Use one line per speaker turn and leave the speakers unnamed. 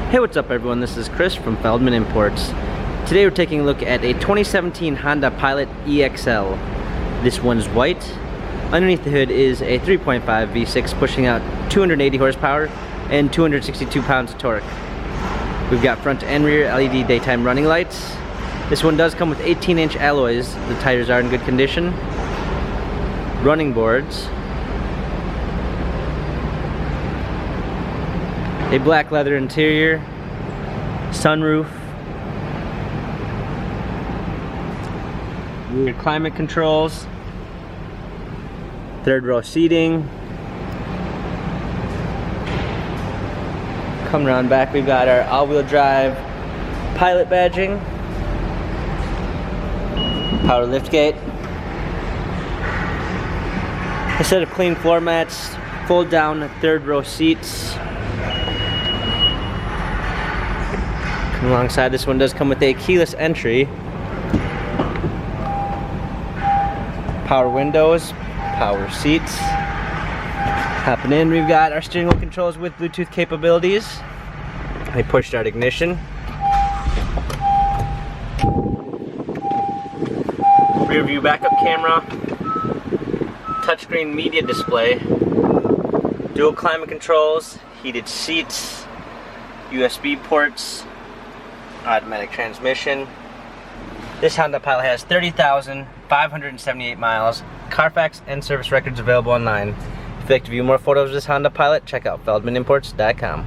Hey, what's up everyone? This is Chris from Feldmann Imports. Today we're taking a look at a 2017 Honda Pilot EXL. This one's white. Underneath the hood is a 3.5 V6 pushing out 280 horsepower and 262 pounds of torque. We've got front and rear LED daytime running lights. This one does come with 18-inch alloys. The tires are in good condition. Running boards. A black leather interior, sunroof, rear climate controls, third row seating. Coming around back, we've got our all-wheel drive Pilot badging, power liftgate, a set of clean floor mats, fold down third row seats. Alongside this one does come with a keyless entry, power windows, power seats. Hopping in, we've got our steering wheel controls with Bluetooth capabilities, a push start ignition, rear view backup camera, touchscreen media display, dual climate controls, heated seats, USB ports, automatic transmission. This Honda Pilot has 30,578 miles. Carfax and service records available online. If you'd like to view more photos of this Honda Pilot, check out feldmanimports.com.